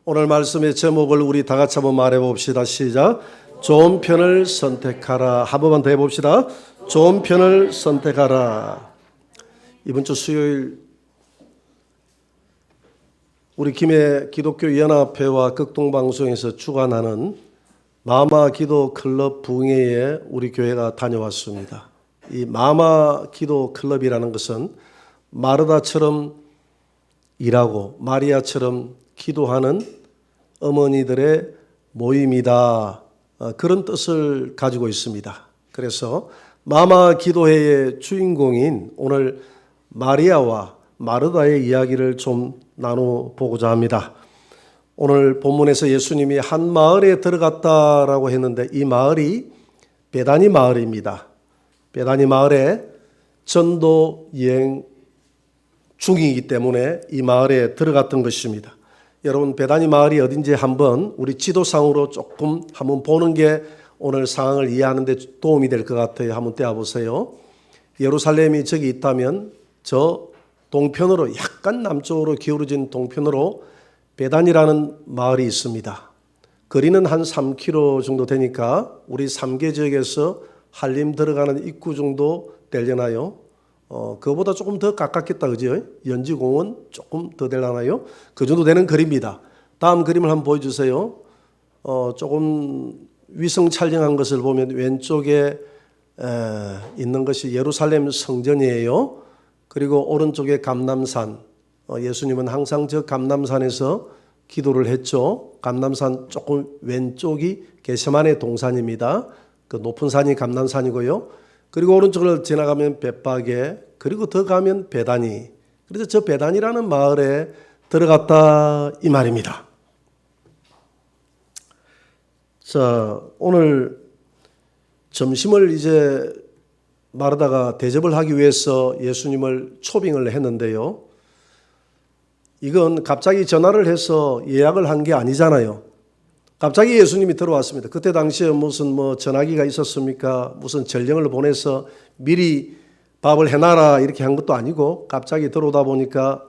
오늘 말씀의 제목을 우리 다 같이 한번 말해 봅시다. 시작. 좋은 편을 선택하라. 한 번만 더 해봅시다. 좋은 편을 선택하라. 이번 주 수요일 우리 김해 기독교 연합회와 극동방송에서 주관하는 마마 기도 클럽 부흥회에 우리 교회가 다녀왔습니다. 이 마마 기도 클럽이라는 것은 마르다처럼 일하고 마리아처럼 기도하는 어머니들의 모임이다. 그런 뜻을 가지고 있습니다. 그래서 마마 기도회의 주인공인 오늘 마리아와 마르다의 이야기를 좀 나눠보고자 합니다. 오늘 본문에서 예수님이 한 마을에 들어갔다라고 했는데 이 마을이 베다니 마을입니다. 베다니 마을에 전도 여행 중이기 때문에 이 마을에 들어갔던 것입니다. 여러분 베다니 마을이 어딘지 한번 우리 지도상으로 조금 한번 보는 게 오늘 상황을 이해하는 데 도움이 될 것 같아요. 한번 떼어보세요. 예루살렘이 저기 있다면 저 동편으로 약간 남쪽으로 기울어진 동편으로 베단이라는 마을이 있습니다. 거리는 한 3km 정도 되니까 우리 3개 지역에서 한림 들어가는 입구 정도 되려나요? 그거보다 조금 더 가깝겠다, 그죠? 연지공원 조금 더 되려나요? 그 정도 되는 거리입니다. 다음 그림을 한번 보여주세요. 조금 위성 촬영한 것을 보면 왼쪽에 있는 것이 예루살렘 성전이에요. 그리고 오른쪽에 감람산. 예수님은 항상 저 감람산에서 기도를 했죠. 감람산 조금 왼쪽이 게세마네 동산입니다. 그 높은 산이 감람산이고요. 그리고 오른쪽을 지나가면 벳바게, 그리고 더 가면 베다니. 그래서 저 베다니라는 마을에 들어갔다 이 말입니다. 자, 오늘 점심을 이제 마르다가 대접을 하기 위해서 예수님을 초빙을 했는데요. 이건 갑자기 전화를 해서 예약을 한 게 아니잖아요. 갑자기 예수님이 들어왔습니다. 그때 당시에 무슨 전화기가 있었습니까? 무슨 전령을 보내서 미리 밥을 해놔라 이렇게 한 것도 아니고 갑자기 들어오다 보니까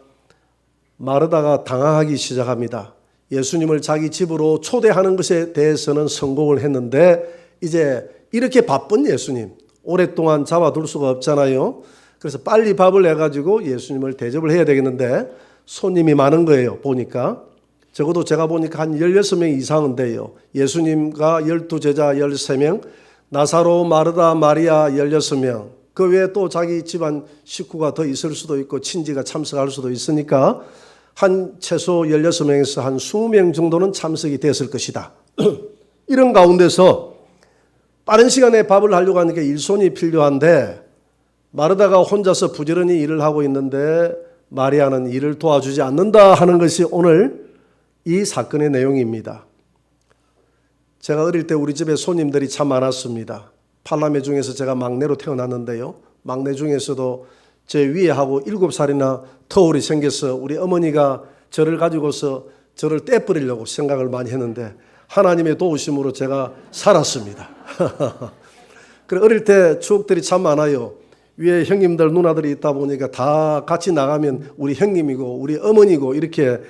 마르다가 당황하기 시작합니다. 예수님을 자기 집으로 초대하는 것에 대해서는 성공을 했는데 이제 이렇게 바쁜 예수님 오랫동안 잡아둘 수가 없잖아요. 그래서 빨리 밥을 해가지고 예수님을 대접을 해야 되겠는데 손님이 많은 거예요. 보니까 적어도 제가 보니까 한 16명 이상은 돼요. 예수님과 12제자 13명, 나사로, 마르다, 마리아 16명. 그 외에 또 자기 집안 식구가 더 있을 수도 있고 친지가 참석할 수도 있으니까 한 최소 16명에서 한 20명 정도는 참석이 됐을 것이다. 이런 가운데서 빠른 시간에 밥을 하려고 하니까 일손이 필요한데 마르다가 혼자서 부지런히 일을 하고 있는데 마리아는 일을 도와주지 않는다 하는 것이 오늘 이 사건의 내용입니다. 제가 어릴 때 우리 집에 손님들이 참 많았습니다. 8남매 중에서 제가 막내로 태어났는데요. 막내 중에서도 제 위에하고 7살이나 터울이 생겨서 우리 어머니가 저를 가지고서 저를 떼버리려고 생각을 많이 했는데 하나님의 도우심으로 제가 살았습니다. 그래 어릴 때 추억들이 참 많아요. 위에 형님들 누나들이 있다 보니까 다 같이 나가면 우리 형님이고 우리 어머니고 이렇게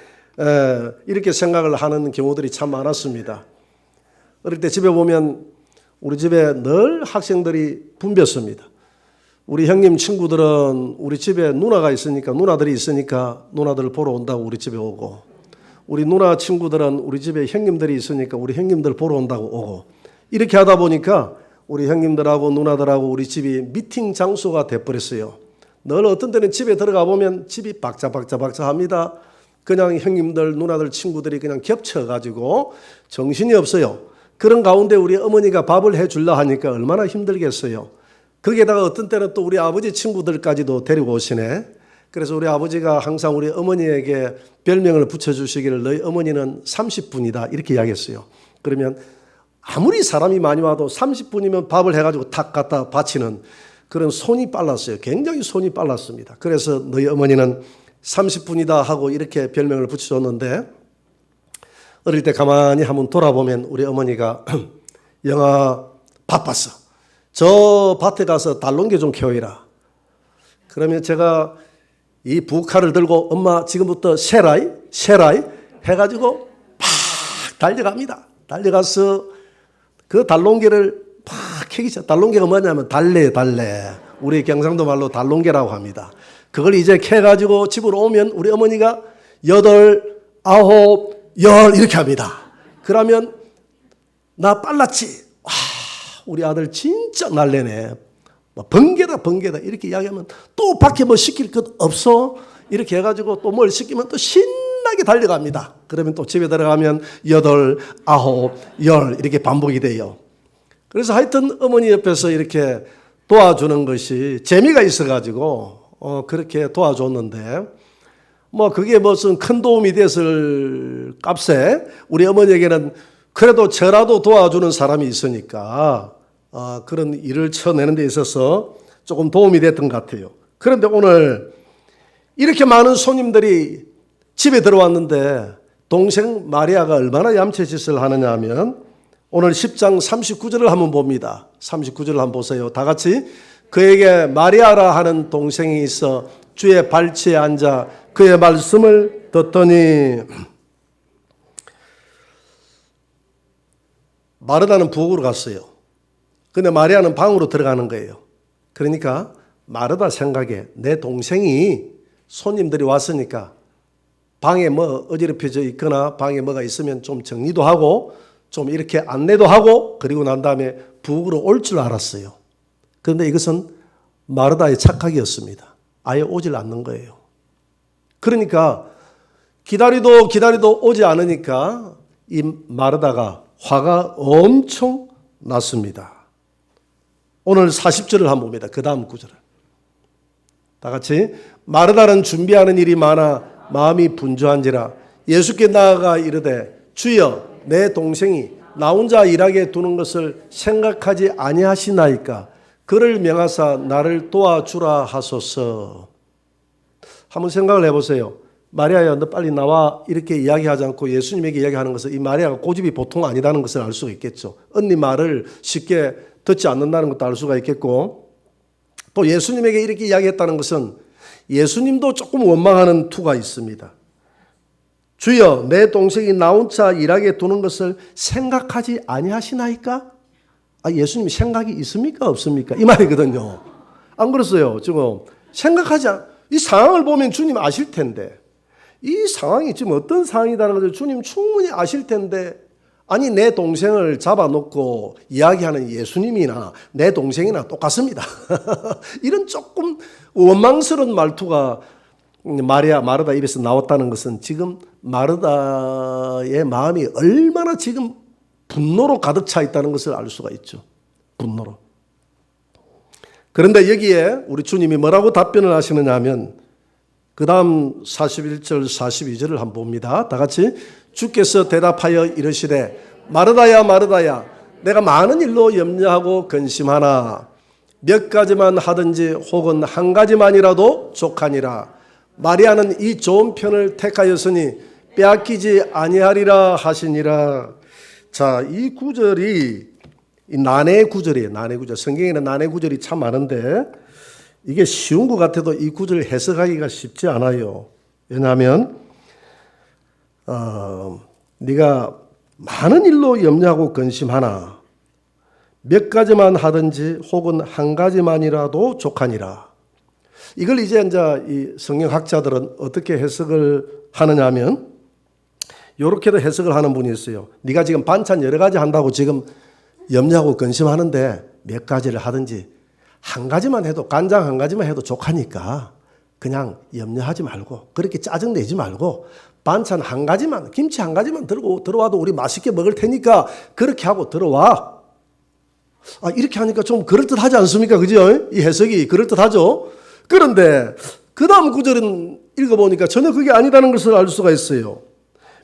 생각을 하는 경우들이 참 많았습니다. 어릴 때 집에 보면 우리 집에 늘 학생들이 붐볐습니다. 우리 형님 친구들은 우리 집에 누나들이 있으니까 누나들을 보러 온다고 우리 집에 오고 우리 누나 친구들은 우리 집에 형님들이 있으니까 우리 형님들 보러 온다고 오고 이렇게 하다 보니까 우리 형님들하고 누나들하고 우리 집이 미팅 장소가 돼버렸어요. 늘 어떤 때는 집에 들어가 보면 집이 박자합니다. 그냥 형님들, 누나들, 친구들이 그냥 겹쳐가지고 정신이 없어요. 그런 가운데 우리 어머니가 밥을 해주려 하니까 얼마나 힘들겠어요. 거기에다가 어떤 때는 또 우리 아버지 친구들까지도 데리고 오시네. 그래서 우리 아버지가 항상 우리 어머니에게 별명을 붙여주시기를 너희 어머니는 30분이다 이렇게 이야기했어요. 그러면 아무리 사람이 많이 와도 30분이면 밥을 해가지고 탁 갖다 바치는 그런 손이 빨랐어요. 굉장히 손이 빨랐습니다. 그래서 너희 어머니는 30분이다 하고 이렇게 별명을 붙여줬는데 어릴 때 가만히 한번 돌아보면 우리 어머니가 영아 바빴어. 저 밭에 가서 달롱개 좀 키워라. 그러면 제가 이 부칼을 들고 엄마 지금부터 쉐라이 해가지고 달려갑니다. 달려가서 그 달롱개를 팍 캐기 시작. 달롱개가 뭐냐면 달래. 우리 경상도 말로 달롱개라고 합니다. 그걸 이제 캐가지고 집으로 오면 우리 어머니가 8, 9, 10 이렇게 합니다. 그러면 나 빨랐지. 와, 우리 아들 진짜 날래네. 번개다 이렇게 이야기하면 또 밖에 뭐 시킬 것 없어? 이렇게 해가지고 또 뭘 시키면 또 신나게 달려갑니다. 그러면 또 집에 들어가면 8, 9, 10 이렇게 반복이 돼요. 그래서 하여튼 어머니 옆에서 이렇게 도와주는 것이 재미가 있어가지고 그렇게 도와줬는데 뭐 그게 무슨 큰 도움이 됐을 값에 우리 어머니에게는 그래도 저라도 도와주는 사람이 있으니까 그런 일을 쳐내는 데 있어서 조금 도움이 됐던 것 같아요. 그런데 오늘 이렇게 많은 손님들이 집에 들어왔는데 동생 마리아가 얼마나 얌체짓을 하느냐 하면 오늘 10장 39절을 한번 봅니다. 39절을 한번 보세요. 다 같이. 그에게 마리아라 하는 동생이 있어 주의 발치에 앉아 그의 말씀을 듣더니 마르다는 부엌으로 갔어요. 근데 마리아는 방으로 들어가는 거예요. 그러니까 마르다 생각에 내 동생이 손님들이 왔으니까 방에 뭐 어지럽혀져 있거나 방에 뭐가 있으면 좀 정리도 하고 좀 이렇게 안내도 하고 그리고 난 다음에 부엌으로 올 줄 알았어요. 그런데 이것은 마르다의 착각이었습니다. 아예 오질 않는 거예요. 그러니까 기다리도 오지 않으니까 이 마르다가 화가 엄청 났습니다. 오늘 40절을 한번 봅니다. 그 다음 구절을. 다 같이. 마르다는 준비하는 일이 많아 마음이 분주한지라 예수께 나아가 이르되 주여 내 동생이 나 혼자 일하게 두는 것을 생각하지 아니하시나이까 그를 명하사 나를 도와주라 하소서. 한번 생각을 해보세요. 마리아야 너 빨리 나와 이렇게 이야기하지 않고 예수님에게 이야기하는 것은 이 마리아가 고집이 보통 아니다는 것을 알 수가 있겠죠. 언니 말을 쉽게 듣지 않는다는 것도 알 수가 있겠고 또 예수님에게 이렇게 이야기했다는 것은 예수님도 조금 원망하는 투가 있습니다. 주여 내 동생이 나 혼자 일하게 두는 것을 생각하지 아니하시나이까? 예수님 생각이 있습니까 없습니까? 이 말이거든요. 안 그랬어요. 지금 생각하지 이 상황을 보면 주님 아실 텐데 이 상황이 지금 어떤 상황이라는 것을 주님 충분히 아실 텐데 아니 내 동생을 잡아놓고 이야기하는 예수님이나 내 동생이나 똑같습니다. 이런 조금 원망스러운 말투가 마르다 입에서 나왔다는 것은 지금 마르다의 마음이 얼마나 지금 분노로 가득 차 있다는 것을 알 수가 있죠. 분노로. 그런데 여기에 우리 주님이 뭐라고 답변을 하시느냐 하면 그 다음 41절 42절을 한번 봅니다. 다 같이. 주께서 대답하여 이르시되 마르다야 마르다야 내가 많은 일로 염려하고 근심하나 몇 가지만 하든지 혹은 한 가지만이라도 족하니라. 마리아는 이 좋은 편을 택하였으니 빼앗기지 아니하리라 하시니라. 자, 이 구절이 난해 구절이에요. 난해 구절. 성경에는 난해 구절이 참 많은데 이게 쉬운 것 같아도 이 구절을 해석하기가 쉽지 않아요. 왜냐하면 네가 많은 일로 염려하고 근심하나 몇 가지만 하든지 혹은 한 가지만이라도 족하니라. 이걸 이제 이 성경학자들은 어떻게 해석을 하느냐 하면 이렇게도 해석을 하는 분이 있어요. 네가 지금 반찬 여러 가지 한다고 지금 염려하고 근심하는데 몇 가지를 하든지 한 가지만 해도 간장 한 가지만 해도 족하니까 그냥 염려하지 말고 그렇게 짜증내지 말고 반찬 한 가지만 김치 한 가지만 들어와도 우리 맛있게 먹을 테니까 그렇게 하고 들어와. 이렇게 하니까 좀 그럴듯하지 않습니까? 그죠? 이 해석이 그럴듯하죠? 그런데 그 다음 구절은 읽어보니까 전혀 그게 아니라는 것을 알 수가 있어요.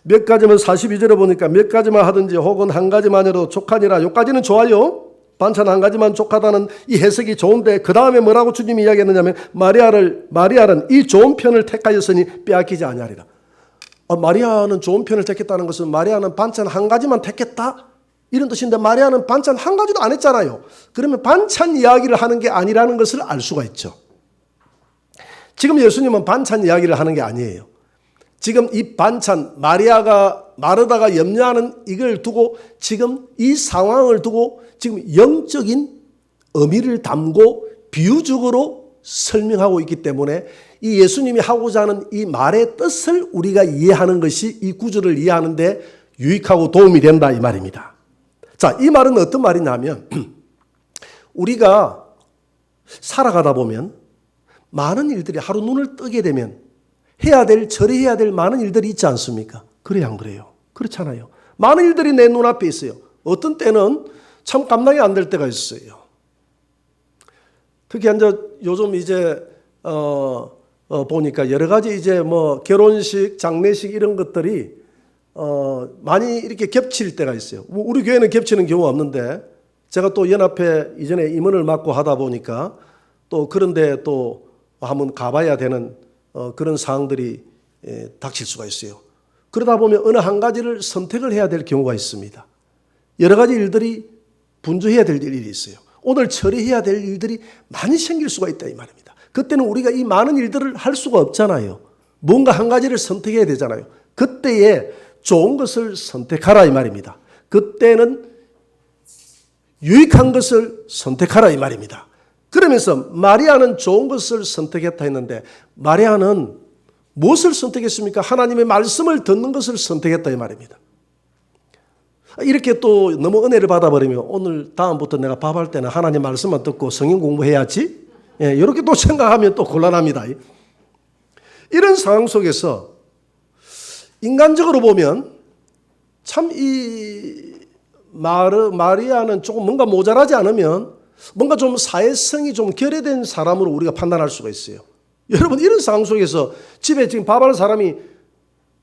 몇 가지만 42절에 보니까 몇 가지만 하든지 혹은 한 가지만이라도 족하니라. 여기까지는 좋아요. 반찬 한 가지만 족하다는 이 해석이 좋은데 그 다음에 뭐라고 주님이 이야기했느냐면 마리아는 이 좋은 편을 택하였으니 빼앗기지 아니하리라. 마리아는 좋은 편을 택했다는 것은 마리아는 반찬 한 가지만 택했다? 이런 뜻인데 마리아는 반찬 한 가지도 안 했잖아요. 그러면 반찬 이야기를 하는 게 아니라는 것을 알 수가 있죠. 지금 예수님은 반찬 이야기를 하는 게 아니에요. 지금 이 반찬, 마르다가 염려하는 이걸 두고 지금 이 상황을 두고 지금 영적인 의미를 담고 비유적으로 설명하고 있기 때문에 이 예수님이 하고자 하는 이 말의 뜻을 우리가 이해하는 것이 이 구절을 이해하는데 유익하고 도움이 된다 이 말입니다. 자, 이 말은 어떤 말이냐면 우리가 살아가다 보면 많은 일들이 하루 눈을 뜨게 되면 해야 될, 처리해야 될 많은 일들이 있지 않습니까? 그래요, 안 그래요? 그렇잖아요. 많은 일들이 내 눈앞에 있어요. 어떤 때는 참 감당이 안 될 때가 있어요. 특히 이제 요즘 이제 보니까 여러 가지 이제 뭐 결혼식, 장례식 이런 것들이 많이 이렇게 겹칠 때가 있어요. 우리 교회는 겹치는 경우가 없는데 제가 또 연합회 이전에 임원을 맡고 하다 보니까 또 그런데 또 한번 가봐야 되는 그런 상황들이 닥칠 수가 있어요. 그러다 보면 어느 한 가지를 선택을 해야 될 경우가 있습니다. 여러 가지 일들이 분주해야 될 일이 있어요. 오늘 처리해야 될 일들이 많이 생길 수가 있다 이 말입니다. 그때는 우리가 이 많은 일들을 할 수가 없잖아요. 뭔가 한 가지를 선택해야 되잖아요. 그때에 좋은 것을 선택하라 이 말입니다. 그때는 유익한 것을 선택하라 이 말입니다. 그러면서 마리아는 좋은 것을 선택했다 했는데 마리아는 무엇을 선택했습니까? 하나님의 말씀을 듣는 것을 선택했다 이 말입니다. 이렇게 또 너무 은혜를 받아버리면 오늘 다음부터 내가 밥할 때는 하나님 말씀만 듣고 성경 공부해야지. 이렇게 또 생각하면 또 곤란합니다. 이런 상황 속에서 인간적으로 보면 참 이 마리아는 조금 뭔가 모자라지 않으면 뭔가 좀 사회성이 좀 결여된 사람으로 우리가 판단할 수가 있어요. 여러분 이런 상황 속에서 집에 지금 밥하는 사람이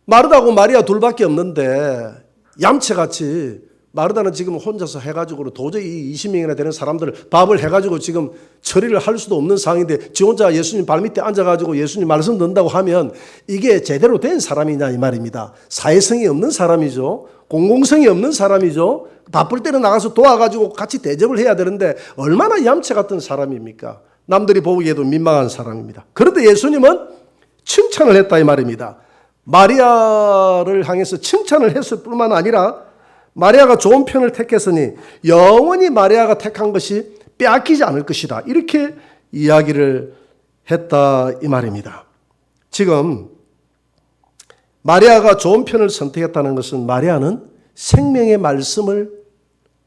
마르다하고 마리아 둘밖에 없는데 얌체같이 마르다는 지금 혼자서 해가지고 도저히 20명이나 되는 사람들 밥을 해가지고 지금 처리를 할 수도 없는 상황인데 지 혼자 예수님 발밑에 앉아가지고 예수님 말씀 듣는다고 하면 이게 제대로 된 사람이냐 이 말입니다. 사회성이 없는 사람이죠. 공공성이 없는 사람이죠. 바쁠 때는 나가서 도와가지고 같이 대접을 해야 되는데 얼마나 얌체 같은 사람입니까? 남들이 보기에도 민망한 사람입니다. 그런데 예수님은 칭찬을 했다 이 말입니다. 마리아를 향해서 칭찬을 했을 뿐만 아니라 마리아가 좋은 편을 택했으니 영원히 마리아가 택한 것이 빼앗기지 않을 것이다. 이렇게 이야기를 했다 이 말입니다. 지금 마리아가 좋은 편을 선택했다는 것은 마리아는 생명의 말씀을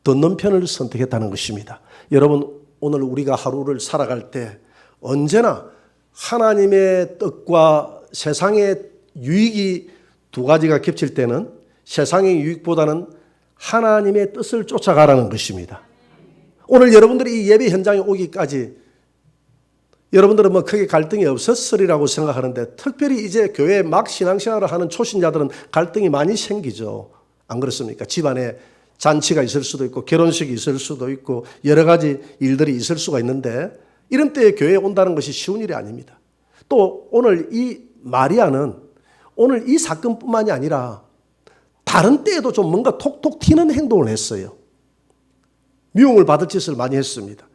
듣는 편을 선택했다는 것입니다. 여러분 오늘 우리가 하루를 살아갈 때 언제나 하나님의 뜻과 세상의 유익이 두 가지가 겹칠 때는 세상의 유익보다는 하나님의 뜻을 쫓아가라는 것입니다. 오늘 여러분들이 이 예배 현장에 오기까지 여러분들은 뭐 크게 갈등이 없었으리라고 생각하는데 특별히 이제 교회 막 신앙생활을 하는 초신자들은 갈등이 많이 생기죠. 안 그렇습니까? 집안에 잔치가 있을 수도 있고 결혼식이 있을 수도 있고 여러 가지 일들이 있을 수가 있는데 이런 때에 교회에 온다는 것이 쉬운 일이 아닙니다. 또 오늘 이 마리아는 오늘 이 사건뿐만이 아니라 다른 때에도 좀 뭔가 톡톡 튀는 행동을 했어요. 미움을 받을 짓을 많이 했습니다.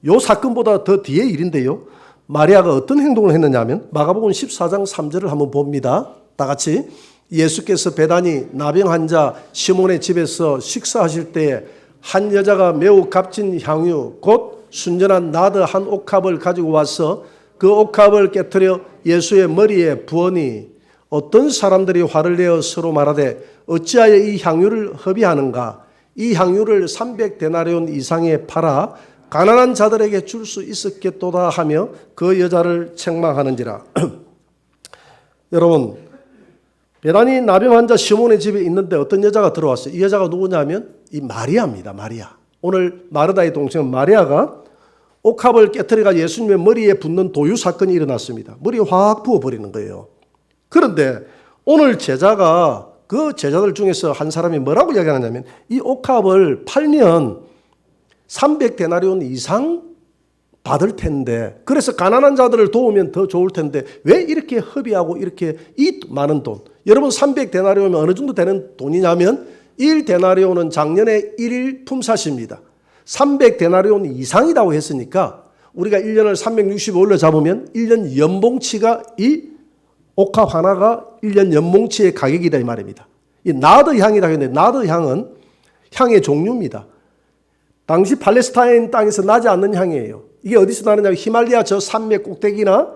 이 사건보다 더 뒤의 일인데요. 마리아가 어떤 행동을 했느냐 하면 마가복음 14장 3절을 한번 봅니다. 다 같이 예수께서 베다니 나병 환자 시몬의 집에서 식사하실 때에 한 여자가 매우 값진 향유 곧 순전한 나드 한 옥합을 가지고 와서 그 옥합을 깨트려 예수의 머리에 부으니 어떤 사람들이 화를 내어 서로 말하되 어찌하여 이 향유를 허비하는가? 이 향유를 300데나리온 이상에 팔아 가난한 자들에게 줄 수 있었겠도다 하며 그 여자를 책망하는지라. 여러분 베다니 나병 환자 시몬의 집에 있는데 어떤 여자가 들어왔어요. 이 여자가 누구냐면 이 마리아입니다. 마리아. 오늘 마르다의 동생 마리아가 옥합을 깨트려가 예수님의 머리에 붓는 도유 사건이 일어났습니다. 머리에 확 부어버리는 거예요. 그런데 오늘 제자가 그 제자들 중에서 한 사람이 뭐라고 이야기하냐면 이 옥합을 팔면 300데나리온 이상 받을 텐데 그래서 가난한 자들을 도우면 더 좋을 텐데 왜 이렇게 허비하고 이렇게 이 많은 돈 여러분 300데나리온이면 어느 정도 되는 돈이냐면 1데나리온은 작년에 1일 품삯입니다. 300데나리온 이상이라고 했으니까 우리가 1년을 365일로 잡으면 1년 연봉치가 이 옥합 하나가 1년 연봉치의 가격이다 이 말입니다. 이 나드 향이라고 했는데 나드 향은 향의 종류입니다. 당시 팔레스타인 땅에서 나지 않는 향이에요. 이게 어디서 나느냐? 히말리아 저 산맥 꼭대기나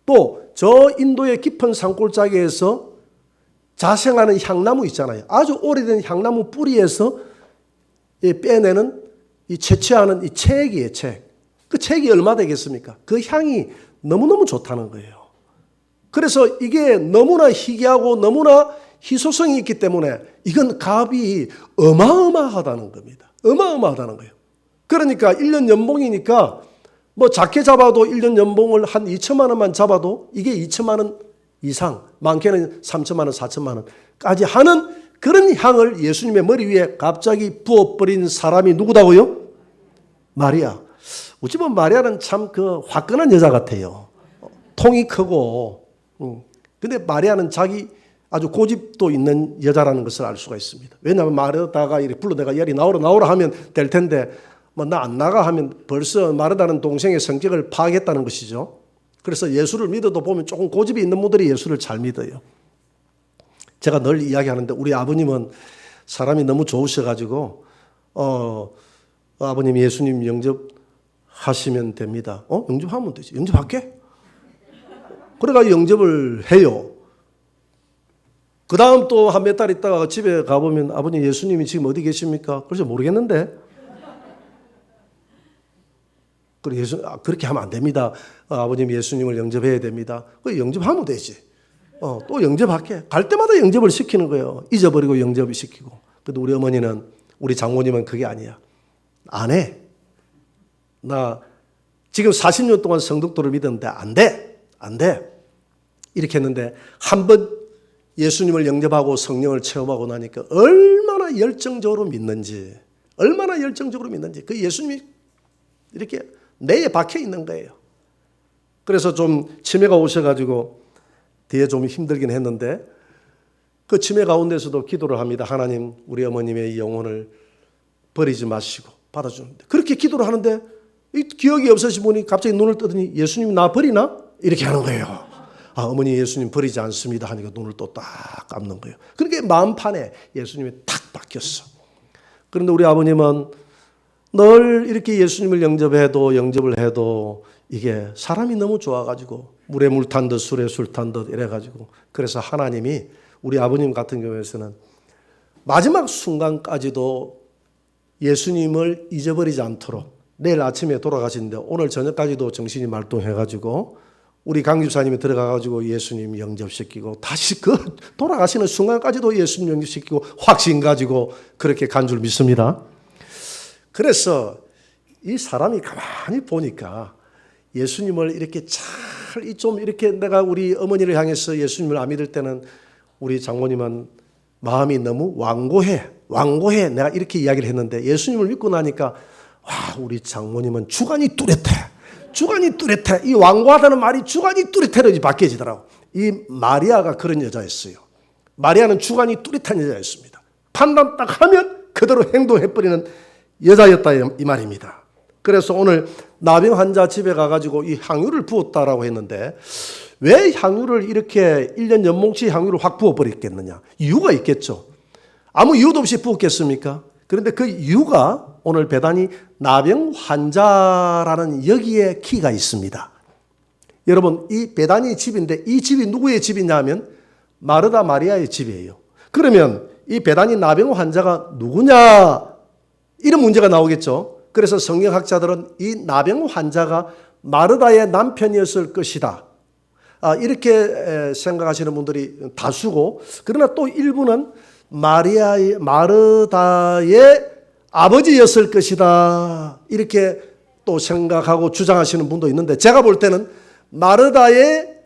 또 저 인도의 깊은 산골짜기에서 자생하는 향나무 있잖아요. 아주 오래된 향나무 뿌리에서 빼내는 이 채취하는 이 책이에요, 책. 그 책이 얼마 되겠습니까? 그 향이 너무너무 좋다는 거예요. 그래서 이게 너무나 희귀하고 너무나 희소성이 있기 때문에 이건 값이 어마어마하다는 겁니다. 어마어마하다는 거예요. 그러니까 1년 연봉이니까 뭐 작게 잡아도 1년 연봉을 한 2천만 원만 잡아도 이게 2천만 원 이상, 많게는 3천만 원, 4천만 원까지 하는 그런 향을 예수님의 머리 위에 갑자기 부어버린 사람이 누구다고요? 마리아. 어찌 보면 마리아는 참 그 화끈한 여자 같아요. 통이 크고. 근데 마리아는 자기 아주 고집도 있는 여자라는 것을 알 수가 있습니다. 왜냐하면 마르다가 이렇게 불러내가 열이 나오라 하면 될 텐데 뭐 나 안 나가 하면 벌써 마르다는 동생의 성격을 파악했다는 것이죠. 그래서 예수를 믿어도 보면 조금 고집이 있는 분들이 예수를 잘 믿어요. 제가 늘 이야기하는데 우리 아버님은 사람이 너무 좋으셔가지고 아버님 예수님 영접하시면 됩니다. 영접하면 되지. 영접할게? 그래가 영접을 해요. 그 다음 또 한 몇 달 있다가 집에 가보면 아버님 예수님이 지금 어디 계십니까? 그래서 모르겠는데. 그렇게 하면 안 됩니다. 아버님 예수님을 영접해야 됩니다. 영접하면 되지. 또 영접할게. 갈 때마다 영접을 시키는 거예요. 잊어버리고 영접을 시키고. 근데 우리 어머니는, 우리 장모님은 그게 아니야. 안 해. 나 지금 40년 동안 성덕도를 믿었는데 안 돼. 안 돼. 이렇게 했는데 한 번 예수님을 영접하고 성령을 체험하고 나니까 얼마나 열정적으로 믿는지 그 예수님이 이렇게 뇌에 박혀 있는 거예요. 그래서 좀 치매가 오셔가지고 뒤에 좀 힘들긴 했는데 그 치매 가운데서도 기도를 합니다. 하나님 우리 어머님의 영혼을 버리지 마시고 받아주는데 그렇게 기도를 하는데 이 기억이 없으신 분이 갑자기 눈을 뜨더니 예수님이 나 버리나? 이렇게 하는 거예요. 어머니 예수님 버리지 않습니다 하니까 눈을 또 딱 감는 거예요. 그러니까 마음판에 예수님이 탁 박혔어. 그런데 우리 아버님은 늘 이렇게 예수님을 영접을 해도 이게 사람이 너무 좋아가지고 물에 물 탄 듯 술에 술 탄 듯 이래가지고 그래서 하나님이 우리 아버님 같은 경우에서는 마지막 순간까지도 예수님을 잊어버리지 않도록 내일 아침에 돌아가시는데 오늘 저녁까지도 정신이 말똥해가지고 우리 강 집사님이 들어가가지고 예수님 영접시키고 다시 그 돌아가시는 순간까지도 예수님 영접시키고 확신 가지고 그렇게 간 줄 믿습니다. 그래서 이 사람이 가만히 보니까 예수님을 이렇게 좀 이렇게 내가 우리 어머니를 향해서 예수님을 안 믿을 때는 우리 장모님은 마음이 너무 완고해. 내가 이렇게 이야기를 했는데 예수님을 믿고 나니까 우리 장모님은 주관이 뚜렷해. 이 완고하다는 말이 주관이 뚜렷해로 바뀌어지더라고. 이 마리아가 그런 여자였어요. 마리아는 주관이 뚜렷한 여자였습니다. 판단 딱 하면 그대로 행동해버리는 여자였다 이 말입니다. 그래서 오늘 나병 환자 집에 가가지고 이 향유를 부었다라고 했는데 왜 향유를 이렇게 1년 연봉치 향유를 확 부어버렸겠느냐. 이유가 있겠죠. 아무 이유도 없이 부었겠습니까? 그런데 그 이유가 오늘 배단이 나병 환자라는 여기에 키가 있습니다. 여러분 이 배단이 집인데 이 집이 누구의 집이냐면 마르다 마리아의 집이에요. 그러면 이 배단이 나병 환자가 누구냐 이런 문제가 나오겠죠. 그래서 성경학자들은 이 나병 환자가 마르다의 남편이었을 것이다. 이렇게 생각하시는 분들이 다수고 그러나 또 일부는 마르다의 아버지였을 것이다. 이렇게 또 생각하고 주장하시는 분도 있는데 제가 볼 때는 마르다의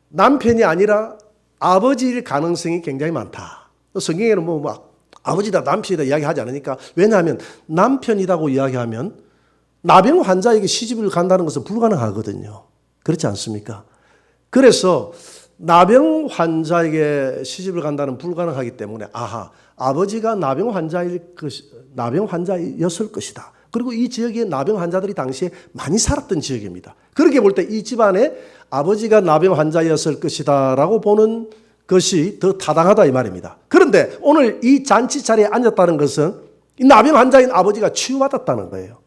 남편이 아니라 아버지일 가능성이 굉장히 많다. 성경에는 뭐 아버지다 남편이다 이야기하지 않으니까 왜냐하면 남편이라고 이야기하면 나병 환자에게 시집을 간다는 것은 불가능하거든요. 그렇지 않습니까? 그래서 나병 환자에게 시집을 간다는 불가능하기 때문에 아버지가 나병 환자였을 것이다. 그리고 이 지역에 나병 환자들이 당시에 많이 살았던 지역입니다. 그렇게 볼 때 이 집안에 아버지가 나병 환자였을 것이다라고 보는 것이 더 타당하다 이 말입니다. 그런데 오늘 이 잔치 자리에 앉았다는 것은 이 나병 환자인 아버지가 치유받았다는 거예요.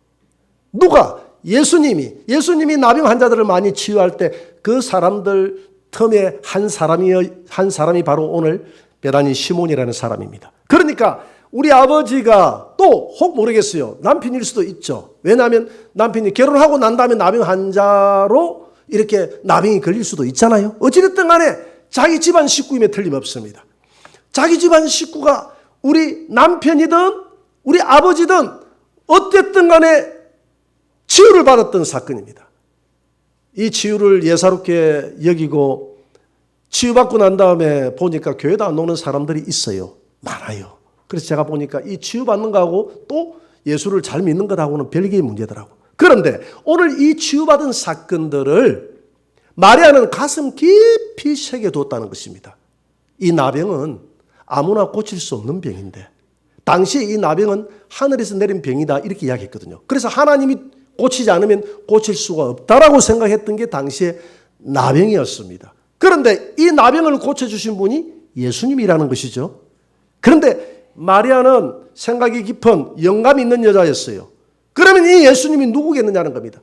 누가? 예수님이 나병 환자들을 많이 치유할 때 그 사람들 틈에 한 사람이 바로 오늘 베다니 시몬이라는 사람입니다. 그러니까 우리 아버지가 또 혹 모르겠어요. 남편일 수도 있죠. 왜냐하면 남편이 결혼하고 난 다음에 나병 환자로 이렇게 나병이 걸릴 수도 있잖아요. 어찌됐든 간에 자기 집안 식구임에 틀림없습니다. 자기 집안 식구가 우리 남편이든 우리 아버지든 어쨌든 간에 치유를 받았던 사건입니다. 이 치유를 예사롭게 여기고 치유받고 난 다음에 보니까 교회도 안 오는 사람들이 있어요. 많아요. 그래서 제가 보니까 이 치유받는 거하고 또 예수를 잘 믿는 것하고는 별개의 문제더라고. 그런데 오늘 이 치유받은 사건들을 마리아는 가슴 깊이 새겨두었다는 것입니다. 이 나병은 아무나 고칠 수 없는 병인데 당시에 이 나병은 하늘에서 내린 병이다 이렇게 이야기했거든요. 그래서 하나님이 고치지 않으면 고칠 수가 없다라고 생각했던 게 당시에 나병이었습니다. 그런데 이 나병을 고쳐주신 분이 예수님이라는 것이죠. 그런데 마리아는 생각이 깊은 영감 있는 여자였어요. 그러면 이 예수님이 누구겠느냐는 겁니다.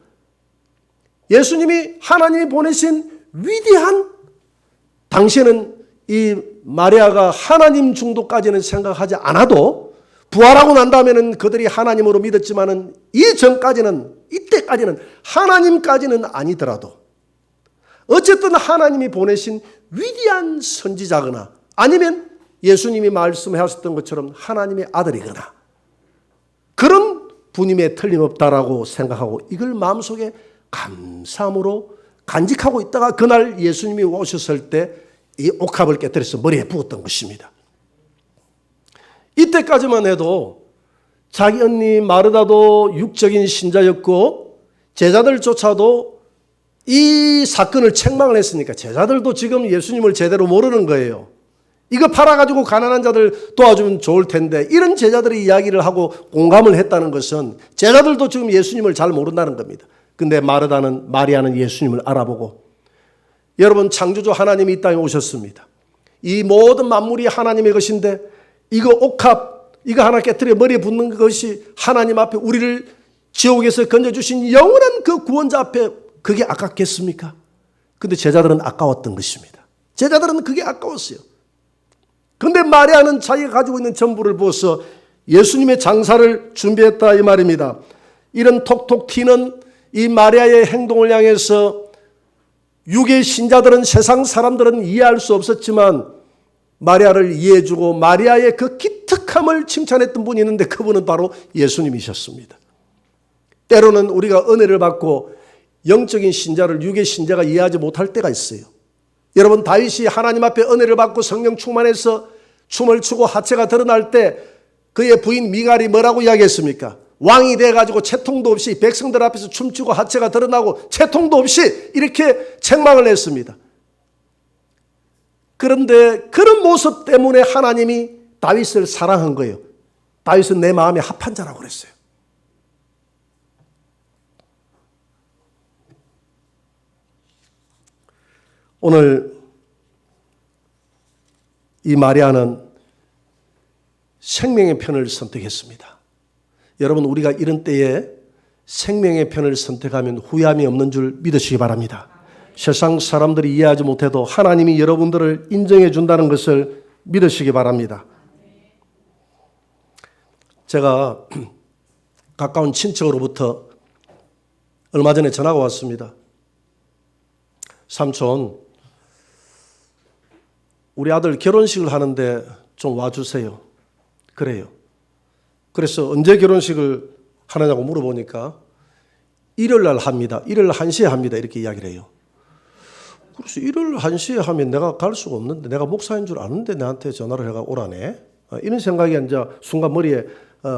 예수님이 하나님이 보내신 위대한, 당시에는 이 마리아가 하나님 정도까지는 생각하지 않아도 부활하고 난 다음에는 그들이 하나님으로 믿었지만은 이때까지는 하나님까지는 아니더라도 어쨌든 하나님이 보내신 위대한 선지자거나 아니면 예수님이 말씀하셨던 것처럼 하나님의 아들이거나 그런 분임에 틀림없다라고 생각하고 이걸 마음속에 감사함으로 간직하고 있다가 그날 예수님이 오셨을 때 이 옥합을 깨뜨려서 머리에 부었던 것입니다. 이때까지만 해도 자기 언니 마르다도 육적인 신자였고 제자들조차도 이 사건을 책망을 했으니까 제자들도 지금 예수님을 제대로 모르는 거예요. 이거 팔아가지고 가난한 자들 도와주면 좋을 텐데 이런 제자들이 이야기를 하고 공감을 했다는 것은 제자들도 지금 예수님을 잘 모른다는 겁니다. 근데 마리아는 예수님을 알아보고 여러분 창조주 하나님이 이 땅에 오셨습니다. 이 모든 만물이 하나님의 것인데 이거 옥합 이거 하나 깨뜨려 머리에 붙는 것이 하나님 앞에 우리를 지옥에서 건져주신 영원한 그 구원자 앞에 그게 아깝겠습니까? 근데 제자들은 아까웠던 것입니다. 제자들은 그게 아까웠어요. 근데 마리아는 자기가 가지고 있는 전부를 부어서 예수님의 장사를 준비했다 이 말입니다. 이런 톡톡 튀는 이 마리아의 행동을 향해서 유괴 신자들은 세상 사람들은 이해할 수 없었지만 마리아를 이해해주고 마리아의 그 기특함을 칭찬했던 분이 있는데 그분은 바로 예수님이셨습니다. 때로는 우리가 은혜를 받고 영적인 신자를 유괴 신자가 이해하지 못할 때가 있어요. 여러분 다윗이 하나님 앞에 은혜를 받고 성령 충만해서 춤을 추고 하체가 드러날 때 그의 부인 미갈이 뭐라고 이야기했습니까? 왕이 돼가지고 채통도 없이 백성들 앞에서 춤추고 하체가 드러나고 채통도 없이 이렇게 책망을 했습니다. 그런데 그런 모습 때문에 하나님이 다윗을 사랑한 거예요. 다윗은 내 마음에 합한 자라고 그랬어요. 오늘 이 마리아는 생명의 편을 선택했습니다. 여러분 우리가 이런 때에 생명의 편을 선택하면 후회함이 없는 줄 믿으시기 바랍니다. 세상 사람들이 이해하지 못해도 하나님이 여러분들을 인정해 준다는 것을 믿으시기 바랍니다. 제가 가까운 친척으로부터 얼마 전에 전화가 왔습니다. 삼촌, 우리 아들 결혼식을 하는데 좀 와주세요. 그래요. 그래서 언제 결혼식을 하느냐고 물어보니까 일요일 날 합니다. 일요일 1시에 합니다. 이렇게 이야기를 해요. 그래서 일요일 1시에 하면 내가 갈 수가 없는데 내가 목사인 줄 아는데 나한테 전화를 해가 오라네. 이런 생각이 이제 순간 머리에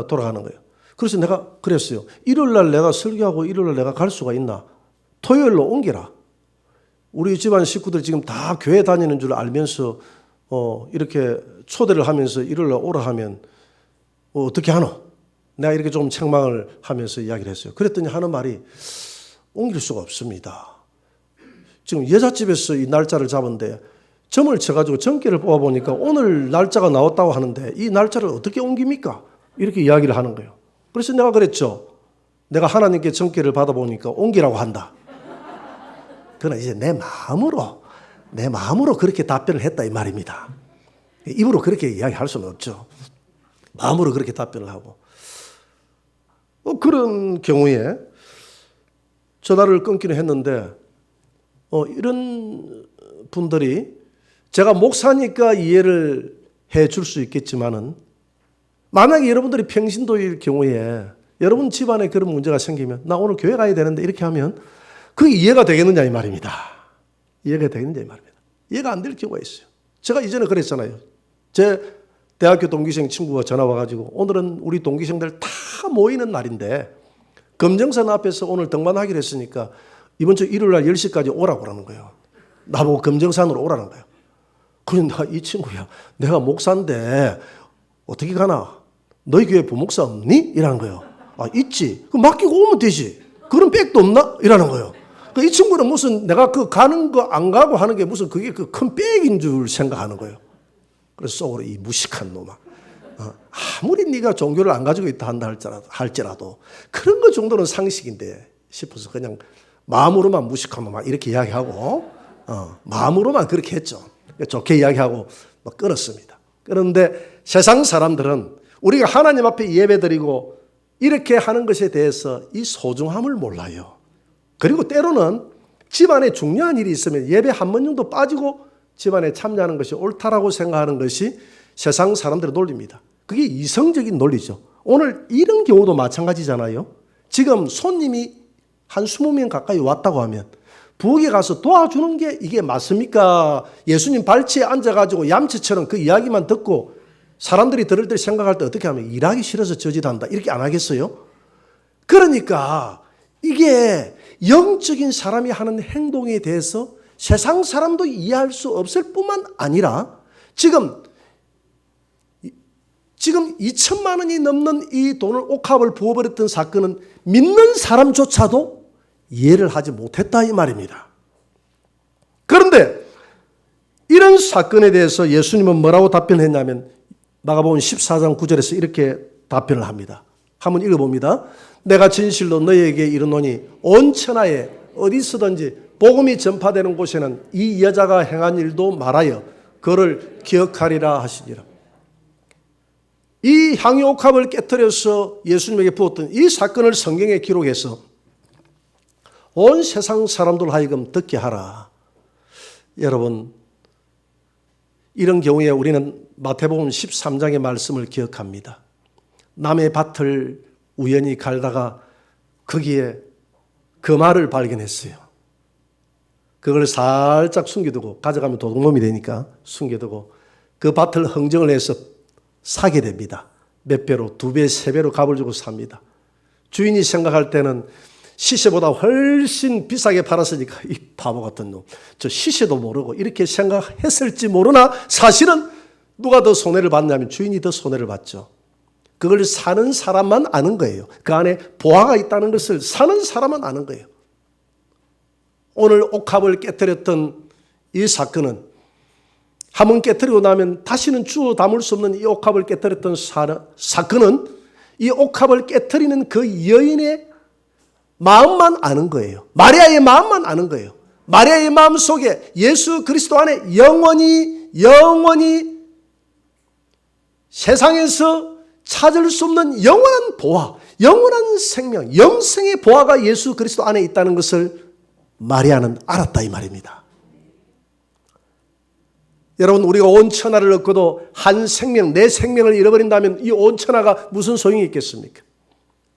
돌아가는 거예요. 그래서 내가 그랬어요. 일요일 날 내가 설교하고 일요일 날 내가 갈 수가 있나? 토요일로 옮기라. 우리 집안 식구들 지금 다 교회 다니는 줄 알면서 이렇게 초대를 하면서 일요일 날 오라 하면 어떻게 하노? 내가 이렇게 좀 책망을 하면서 이야기를 했어요. 그랬더니 하는 말이 옮길 수가 없습니다. 지금 여자집에서 이 날짜를 잡은데 점을 쳐가지고 점괘를 뽑아보니까 오늘 날짜가 나왔다고 하는데 이 날짜를 어떻게 옮깁니까? 이렇게 이야기를 하는 거예요. 그래서 내가 그랬죠. 내가 하나님께 점괘를 받아보니까 옮기라고 한다. 그러나 이제 내 마음으로 그렇게 답변을 했다 이 말입니다. 입으로 그렇게 이야기할 수는 없죠. 마음으로 그렇게 답변을 하고. 그런 경우에 전화를 끊기는 했는데 이런 분들이 제가 목사니까 이해를 해 줄 수 있겠지만은 만약에 여러분들이 평신도일 경우에 여러분 집안에 그런 문제가 생기면 나 오늘 교회 가야 되는데 이렇게 하면 그게 이해가 되겠느냐 이 말입니다. 이해가 되겠느냐 이 말입니다. 이해가 안 될 경우가 있어요. 제가 이전에 그랬잖아요. 제 대학교 동기생 친구가 전화 와가지고 오늘은 우리 동기생들 다 모이는 날인데 검정산 앞에서 오늘 등반하기로 했으니까 이번 주 일요일 날 10시까지 오라고 그러는 거예요. 나보고 검정산으로 오라는 거예요. 그런데 이 친구야 내가 목사인데 어떻게 가나? 너희 교회 부목사 없니? 이라는 거예요. 아 있지. 그럼 맡기고 오면 되지. 그런 백도 없나? 이라는 거예요. 이 친구는 무슨 내가 그 가는 거 안 가고 하는 게 무슨 그게 그 큰 백인 줄 생각하는 거예요. 그래서 속으로 이 무식한 놈아. 아무리 네가 종교를 안 가지고 있다 한다 할지라도 그런 거 정도는 상식인데 싶어서 그냥 마음으로만 무식한 놈아 이렇게 이야기하고 마음으로만 그렇게 했죠. 좋게 이야기하고 막 끊었습니다. 그런데 세상 사람들은 우리가 하나님 앞에 예배드리고 이렇게 하는 것에 대해서 이 소중함을 몰라요. 그리고 때로는 집안에 중요한 일이 있으면 예배 한 번 정도 빠지고 집안에 참여하는 것이 옳다라고 생각하는 것이 세상 사람들의 논리입니다. 그게 이성적인 논리죠. 오늘 이런 경우도 마찬가지잖아요. 지금 손님이 한 20명 가까이 왔다고 하면 부엌에 가서 도와주는 게 이게 맞습니까? 예수님 발치에 앉아가지고 얌체처럼 그 이야기만 듣고 사람들이 들을 때 생각할 때 어떻게 하면 일하기 싫어서 저지한다 이렇게 안 하겠어요? 그러니까 이게 영적인 사람이 하는 행동에 대해서 세상 사람도 이해할 수 없을 뿐만 아니라 지금 2천만 원이 넘는 이 돈을 옥합을 부어버렸던 사건은 믿는 사람조차도 이해를 하지 못했다 이 말입니다. 그런데 이런 사건에 대해서 예수님은 뭐라고 답변했냐면 마가복음 14장 9절에서 이렇게 답변을 합니다. 한번 읽어봅니다. 내가 진실로 너희에게 이르노니 온 천하에 어디서든지 복음이 전파되는 곳에는 이 여자가 행한 일도 말하여 그를 기억하리라 하시니라. 이 향유옥합을 깨뜨려서 예수님에게 부었던 이 사건을 성경에 기록해서 온 세상 사람들 하여금 듣게 하라. 여러분 이런 경우에 우리는 마태복음 13장의 말씀을 기억합니다. 남의 밭을 우연히 갈다가 거기에 금알을 발견했어요. 그걸 살짝 숨겨두고 가져가면 도둑놈이 되니까 숨겨두고 그 밭을 흥정을 해서 사게 됩니다. 몇 배로 2배, 3배로 값을 주고 삽니다. 주인이 생각할 때는 시세보다 훨씬 비싸게 팔았으니까 이 바보 같은 놈, 저 시세도 모르고 이렇게 생각했을지 모르나 사실은 누가 더 손해를 봤냐면 주인이 더 손해를 봤죠. 그걸 사는 사람만 아는 거예요. 그 안에 보화가 있다는 것을 사는 사람만 아는 거예요. 오늘 옥합을 깨뜨렸던 이 사건은 한번 깨뜨리고 나면 다시는 주워 담을 수 없는 이 옥합을 깨뜨렸던 사건은 이 옥합을 깨뜨리는 그 여인의 마음만 아는 거예요. 마리아의 마음만 아는 거예요. 마리아의 마음 속에 예수 그리스도 안에 영원히 세상에서 찾을 수 없는 영원한 보화, 영원한 생명, 영생의 보화가 예수 그리스도 안에 있다는 것을 마리아는 알았다 이 말입니다. 여러분 우리가 온 천하를 얻고도 한 생명, 내 생명을 잃어버린다면 이 온 천하가 무슨 소용이 있겠습니까?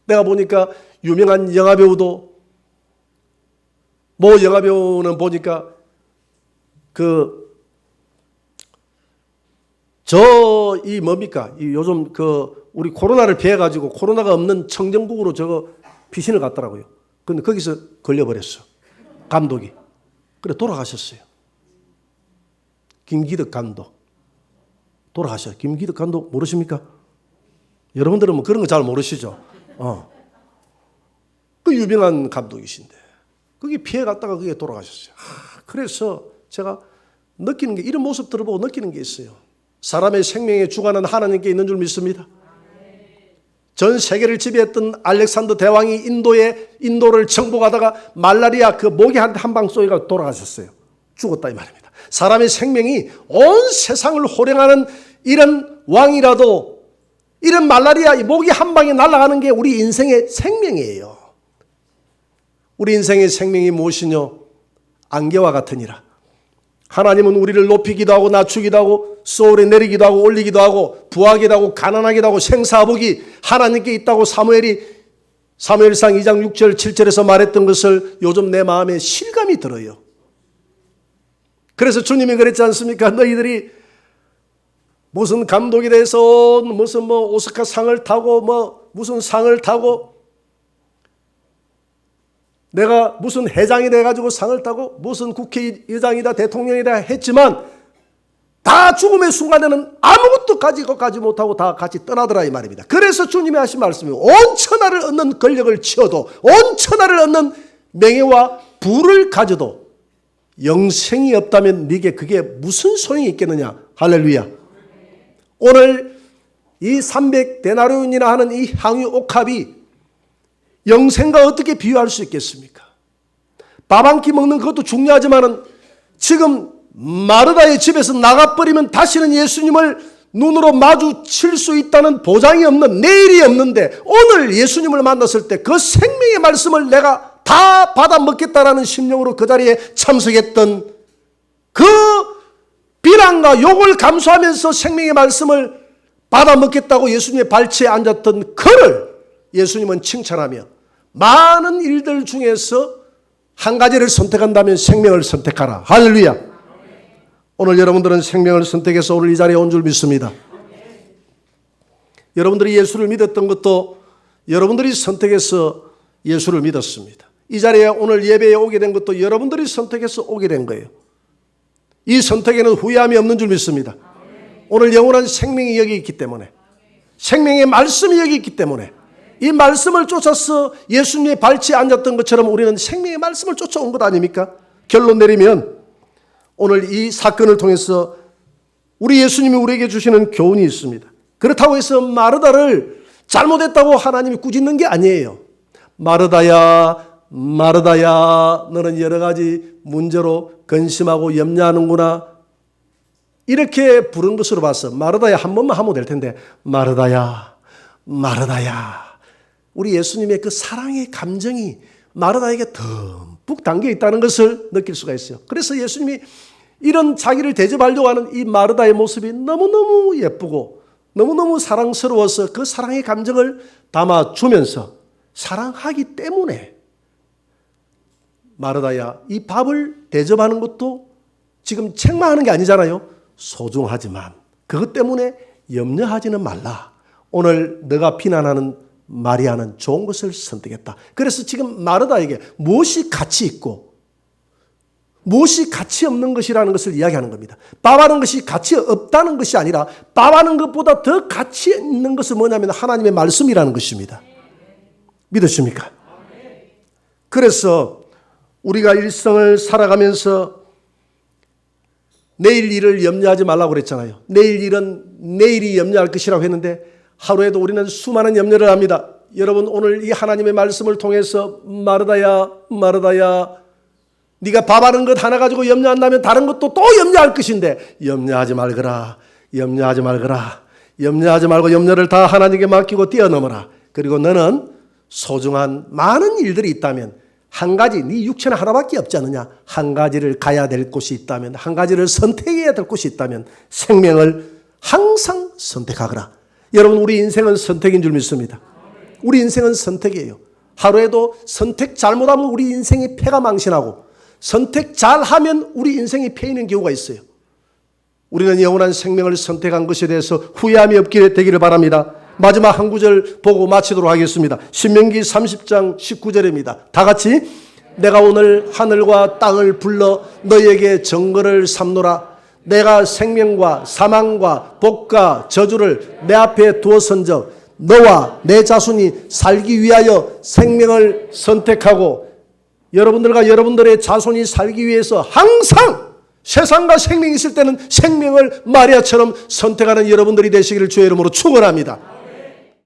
내가 보니까 유명한 영화배우도 뭐 영화배우는 보니까 이 뭡니까? 이 요즘 우리 코로나를 피해가지고 코로나가 없는 청정국으로 피신을 갔더라고요. 근데 거기서 걸려버렸어. 감독이. 그래 돌아가셨어요. 김기덕 감독. 돌아가셨어요. 김기덕 감독 모르십니까? 여러분들은 뭐 그런 거 잘 모르시죠? 그 유명한 감독이신데 그게 피해 갔다가 그게 돌아가셨어요. 그래서 제가 느끼는 게, 이런 모습들을 보고 느끼는 게 있어요. 사람의 생명의 주관은 하나님께 있는 줄 믿습니다. 전 세계를 지배했던 알렉산더 대왕이 인도를 정복하다가 말라리아 그 모기한테 한 방 쏘이가 돌아가셨어요. 죽었다 이 말입니다. 사람의 생명이 온 세상을 호령하는 이런 왕이라도 이런 말라리아 모기 한 방에 날아가는 게 우리 인생의 생명이에요. 우리 인생의 생명이 무엇이뇨? 안개와 같으니라. 하나님은 우리를 높이기도 하고 낮추기도 하고 소울에 내리기도 하고 올리기도 하고 부하기도 하고 가난하기도 하고 생사복이 하나님께 있다고 사무엘상 2장 6절 7절에서 말했던 것을 요즘 내 마음에 실감이 들어요. 그래서 주님이 그랬지 않습니까? 너희들이 무슨 감독이 돼서 무슨 오스카 상을 타고 무슨 상을 타고 내가 무슨 회장이 돼가지고 상을 타고 무슨 국회의장이다 대통령이다 했지만 다 죽음의 순간에는 아무것도 가지 못하고 다 같이 떠나더라 이 말입니다. 그래서 주님이 하신 말씀이 온 천하를 얻는 권력을 치어도 온 천하를 얻는 명예와 부를 가져도 영생이 없다면 네게 그게 무슨 소용이 있겠느냐. 할렐루야. 오늘 이 300데나리온이나 하는 이 향유 옥합이 영생과 어떻게 비유할 수 있겠습니까? 밥 한 끼 먹는 것도 중요하지만은 지금 마르다의 집에서 나가버리면 다시는 예수님을 눈으로 마주칠 수 있다는 보장이 없는, 내일이 없는데 오늘 예수님을 만났을 때 그 생명의 말씀을 내가 다 받아 먹겠다라는 심령으로 그 자리에 참석했던 그 비난과 욕을 감수하면서 생명의 말씀을 받아 먹겠다고 예수님의 발치에 앉았던 그를 예수님은 칭찬하며 많은 일들 중에서 한 가지를 선택한다면 생명을 선택하라. 할렐루야. 오늘 여러분들은 생명을 선택해서 오늘 이 자리에 온 줄 믿습니다. 여러분들이 예수를 믿었던 것도 여러분들이 선택해서 예수를 믿었습니다. 이 자리에 오늘 예배에 오게 된 것도 여러분들이 선택해서 오게 된 거예요. 이 선택에는 후회함이 없는 줄 믿습니다. 오늘 영원한 생명이 여기 있기 때문에, 생명의 말씀이 여기 있기 때문에 이 말씀을 쫓아서 예수님의 발치에 앉았던 것처럼 우리는 생명의 말씀을 쫓아온 것 아닙니까? 결론 내리면 오늘 이 사건을 통해서 우리 예수님이 우리에게 주시는 교훈이 있습니다. 그렇다고 해서 마르다를 잘못했다고 하나님이 꾸짖는 게 아니에요. 마르다야, 마르다야, 너는 여러 가지 문제로 근심하고 염려하는구나. 이렇게 부른 것으로 봐서 마르다야 한 번만 하면 될 텐데, 마르다야, 마르다야. 우리 예수님의 그 사랑의 감정이 마르다에게 듬뿍 담겨 있다는 것을 느낄 수가 있어요. 그래서 예수님이 이런 자기를 대접하려고 하는 이 마르다의 모습이 너무너무 예쁘고 너무너무 사랑스러워서 그 사랑의 감정을 담아주면서 사랑하기 때문에 마르다야, 이 밥을 대접하는 것도 지금 책망하는 게 아니잖아요. 소중하지만 그것 때문에 염려하지는 말라. 오늘 너가 비난하는 마리아는 좋은 것을 선택했다. 그래서 지금 마르다에게 무엇이 가치 있고 무엇이 가치 없는 것이라는 것을 이야기하는 겁니다. 밥하는 것이 가치 없다는 것이 아니라 밥하는 것보다 더 가치 있는 것은 뭐냐면 하나님의 말씀이라는 것입니다. 믿으십니까? 그래서 우리가 일생을 살아가면서 내일 일을 염려하지 말라고 그랬잖아요. 내일 일은 내일이 염려할 것이라고 했는데 하루에도 우리는 수많은 염려를 합니다. 여러분, 오늘 이 하나님의 말씀을 통해서 마르다야, 마르다야, 네가 밥하는 것 하나 가지고 염려한다면 다른 것도 또 염려할 것인데 염려하지 말거라, 염려하지 말거라, 염려하지 말고 염려를 다 하나님께 맡기고 뛰어넘어라. 그리고 너는 소중한 많은 일들이 있다면 한 가지, 네 육체는 하나밖에 없지 않느냐. 한 가지를 가야 될 곳이 있다면, 한 가지를 선택해야 될 곳이 있다면 생명을 항상 선택하거라. 여러분, 우리 인생은 선택인 줄 믿습니다. 우리 인생은 선택이에요. 하루에도 선택 잘못하면 우리 인생이 패가 망신하고 선택 잘하면 우리 인생이 패이는 경우가 있어요. 우리는 영원한 생명을 선택한 것에 대해서 후회함이 없게 되기를 바랍니다. 마지막 한 구절 보고 마치도록 하겠습니다. 신명기 30장 19절입니다. 다 같이 내가 오늘 하늘과 땅을 불러 너희에게 정거를 삼노라. 내가 생명과 사망과 복과 저주를 내 앞에 두었은즉 너와 내 자손이 살기 위하여 생명을 선택하고 여러분들과 여러분들의 자손이 살기 위해서 항상 세상과 생명이 있을 때는 생명을 마리아처럼 선택하는 여러분들이 되시기를 주의 이름으로 축원합니다.